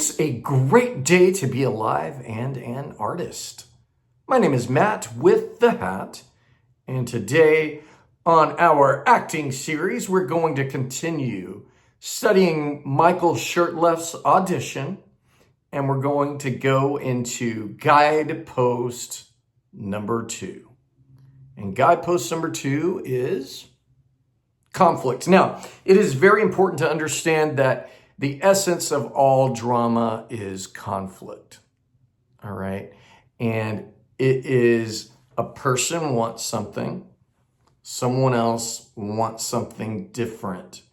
It's a great day to be alive and an artist. My name is Matt with the Hat, and today on our acting series, we're going to continue studying Michael Shirtleff's Audition, and we're going to go into Guidepost number 2. And Guidepost number 2 is conflict. Now, it is very important to understand that the essence of all drama is conflict, all right? And it is a person wants something, someone else wants something different,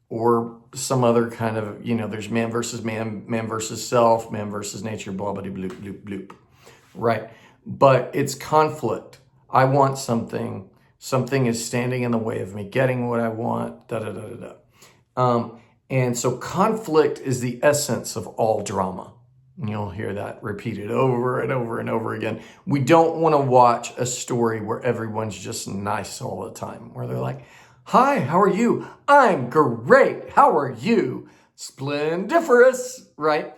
or some other kind of, there's man versus man, man versus self, man versus nature, blah, blah, bloop, bloop, bloop, right? But it's conflict. I want something, something is standing in the way of me getting what I want, da, da, da, da, da. And so conflict is the essence of all drama. And you'll hear that repeated over and over and over again. We don't want to watch a story where everyone's just nice all the time, where they're like, hi, how are you? I'm great. How are you? Splendiferous, right?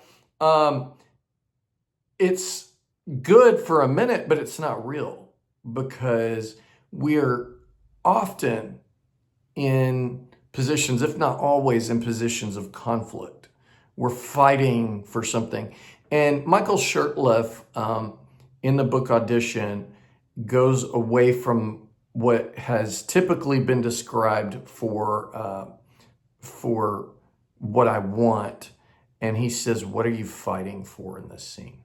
It's good for a minute, but it's not real, because we're often in positions, if not always, in positions of conflict. We're fighting for something. And Michael Shirtleff, in the book Audition, goes away from what has typically been described for what I want. And he says, what are you fighting for in this scene?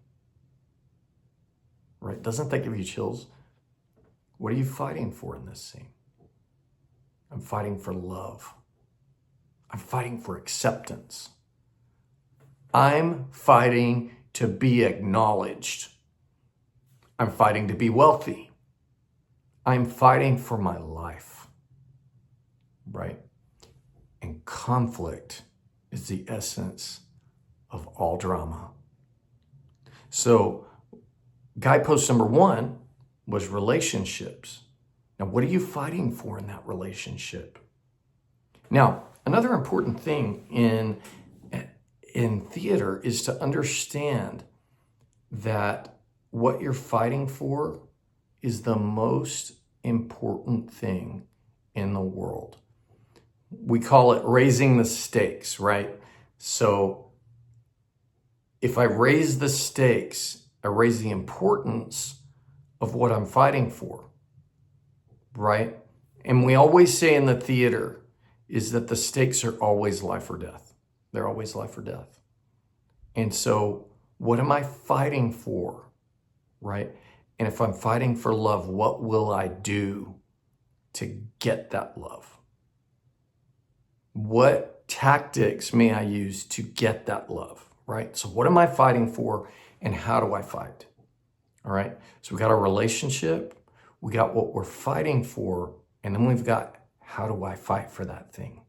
Right? Doesn't that give you chills? What are you fighting for in this scene? I'm fighting for love. I'm fighting for acceptance. I'm fighting to be acknowledged. I'm fighting to be wealthy. I'm fighting for my life, right? And conflict is the essence of all drama. So guidepost number 1 was relationships. Now, what are you fighting for in that relationship? Now, another important thing in theater is to understand that what you're fighting for is the most important thing in the world. We call it raising the stakes, right? So if I raise the stakes, I raise the importance of what I'm fighting for, right? And we always say in the theater is that the stakes are always life or death. They're always life or death. And so what am I fighting for, right? And if I'm fighting for love, what will I do to get that love? What tactics may I use to get that love, right? So what am I fighting for, and how do I fight? All right, so we got our relationship, we got what we're fighting for, and then we've got how do I fight for that thing,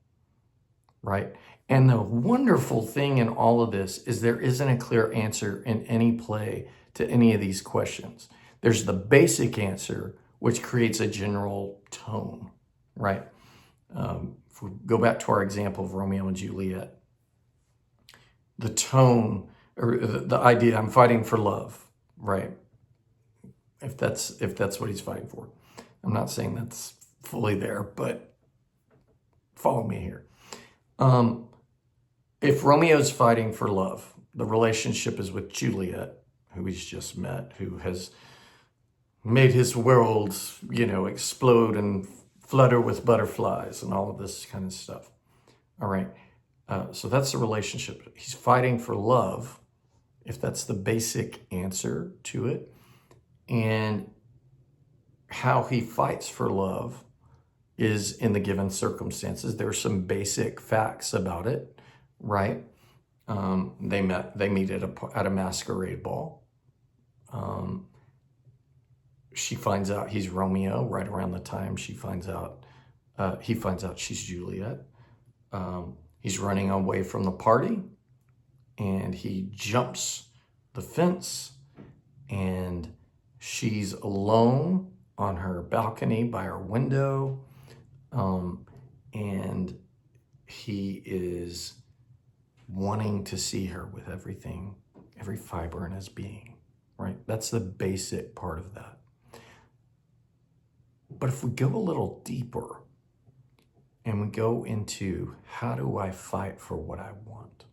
right? And the wonderful thing in all of this is there isn't a clear answer in any play to any of these questions. There's the basic answer, which creates a general tone, right? If we go back to our example of Romeo and Juliet, the tone, or the idea, I'm fighting for love, right? If that's what he's fighting for. I'm not saying that's fully there, but follow me here. If Romeo's fighting for love, the relationship is with Juliet, who he's just met, who has made his world, explode and flutter with butterflies and all of this kind of stuff. All right. So that's the relationship. He's fighting for love, if that's the basic answer to it. And how he fights for love is in the given circumstances. There are some basic facts about it, right? They meet at a masquerade ball. She finds out he's Romeo right around the time he finds out she's Juliet. He's running away from the party, and he jumps the fence, and she's alone on her balcony by her window, and he is wanting to see her with everything, every fiber in his being, right? That's the basic part of that. But if we go a little deeper and we go into how do I fight for what I want,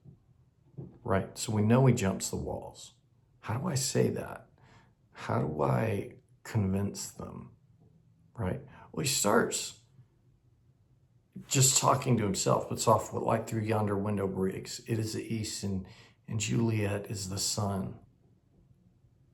right? So we know he jumps the walls. How do I say that? How do I convince them, right? Well, he starts just talking to himself. It's off what like through yonder window breaks. It is the east, and Juliet is the sun.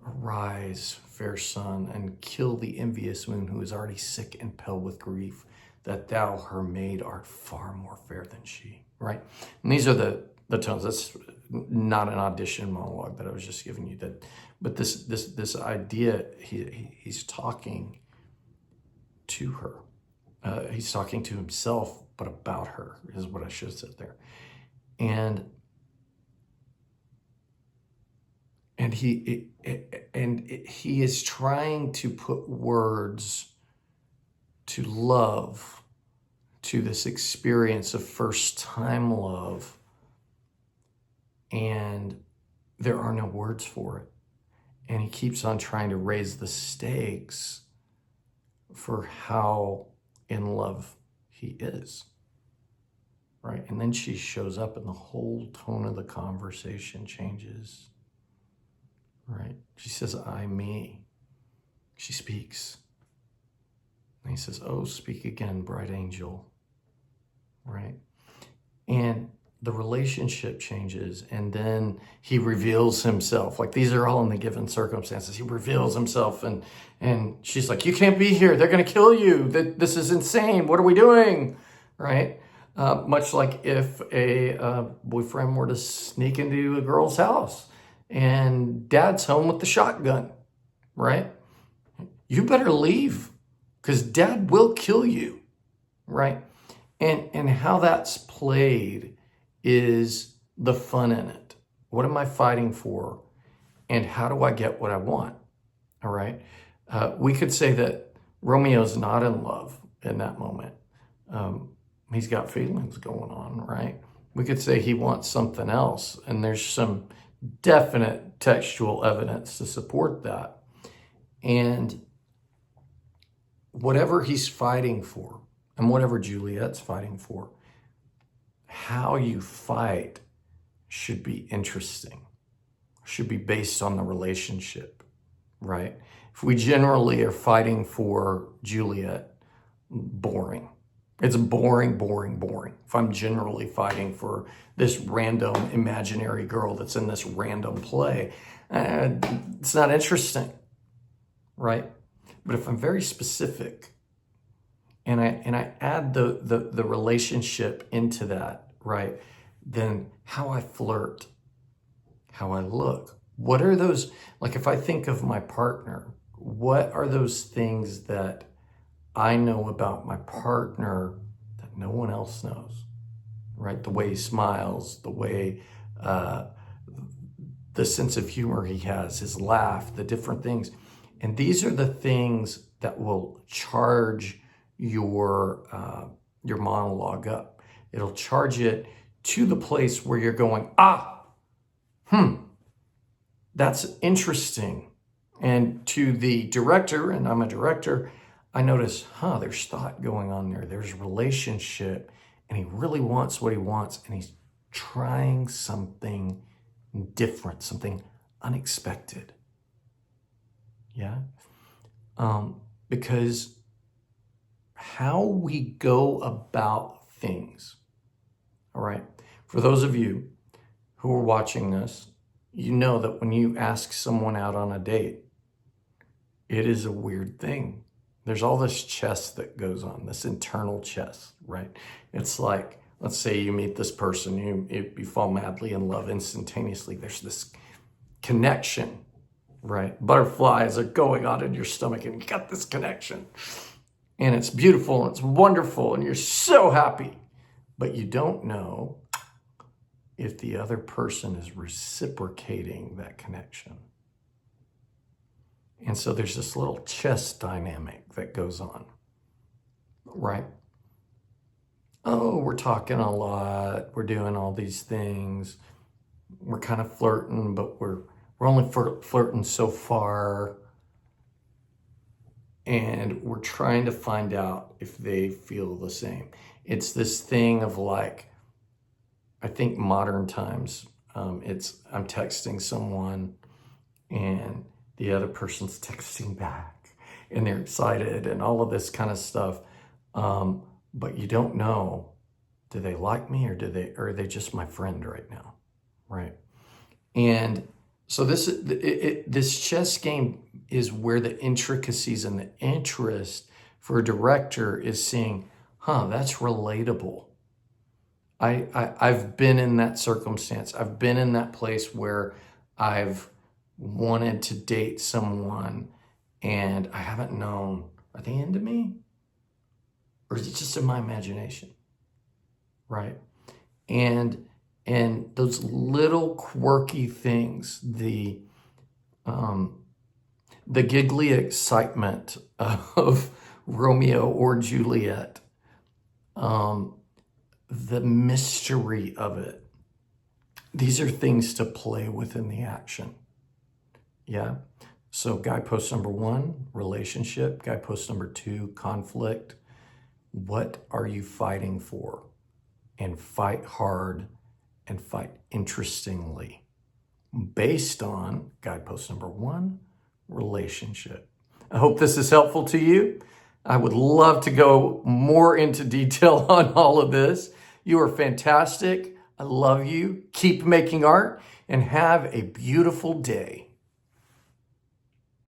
Arise, fair sun, and kill the envious moon who is already sick and pale with grief, that thou, her maid, art far more fair than she, right? And these are the tones. That's not an audition monologue that I was just giving you. That, but this idea, he's talking to her. He's talking to himself, but about her is what I should have said there. And he is trying to put words to love, to this experience of first time love, and there are no words for it. And he keeps on trying to raise the stakes for how in love he is, right? And then she shows up and the whole tone of the conversation changes, right? She says, I, me. She speaks. And he says, oh, speak again, bright angel, right? And the relationship changes, and then he reveals himself. Like, these are all in the given circumstances. He reveals himself, and she's like, you can't be here. They're going to kill you. This is insane. What are we doing? Right? Much like if a boyfriend were to sneak into a girl's house and dad's home with the shotgun, right? You better leave because dad will kill you, right? And how that's played is the fun in it. What am I fighting for? And how do I get what I want? All right. We could say that Romeo's not in love in that moment. He's got feelings going on, right? We could say he wants something else. And there's some definite textual evidence to support that. And whatever he's fighting for, and whatever Juliet's fighting for, how you fight should be interesting, should be based on the relationship, right? If we generally are fighting for Juliet, boring. It's boring, boring, boring. If I'm generally fighting for this random imaginary girl that's in this random play, it's not interesting, right? But if I'm very specific, and I add the relationship into that, right? Then how I flirt, how I look. What are those, like if I think of my partner, what are those things that I know about my partner that no one else knows, right? The way he smiles, the way, the sense of humor he has, his laugh, the different things. And these are the things that will charge your monologue up. It'll charge it to the place where you're going, that's interesting. And to the director, and I'm a director, I notice, there's thought going on there. There's relationship, and he really wants what he wants, and he's trying something different, something unexpected. Yeah? Because how we go about things, all right? For those of you who are watching this, you know that when you ask someone out on a date, it is a weird thing. There's all this chess that goes on, this internal chess, right? It's like, let's say you meet this person, you fall madly in love instantaneously. There's this connection, right? Butterflies are going on in your stomach and you got this connection. And it's beautiful and it's wonderful and you're so happy. But you don't know if the other person is reciprocating that connection. And so there's this little chess dynamic that goes on, right? oh, we're talking a lot, we're doing all these things, we're kind of flirting, but we're only flirting so far, and we're trying to find out if they feel the same. It's this thing of like, I think modern times, I'm texting someone and the other person's texting back and they're excited and all of this kind of stuff. But you don't know, do they like me or are they just my friend right now? Right. And so this chess game is where the intricacies and the interest for a director is seeing, that's relatable. I've been in that circumstance. I've been in that place where I've wanted to date someone and I haven't known, are they into me? Or is it just in my imagination? Right? And those little quirky things, the giggly excitement of Romeo or Juliet, the mystery of it. These are things to play with in the action. Yeah. So guidepost number 1, relationship. Guidepost number 2, conflict. What are you fighting for? And fight hard and fight interestingly. Based on guidepost number 1, relationship. I hope this is helpful to you. I would love to go more into detail on all of this. You are fantastic. I love you. Keep making art and have a beautiful day.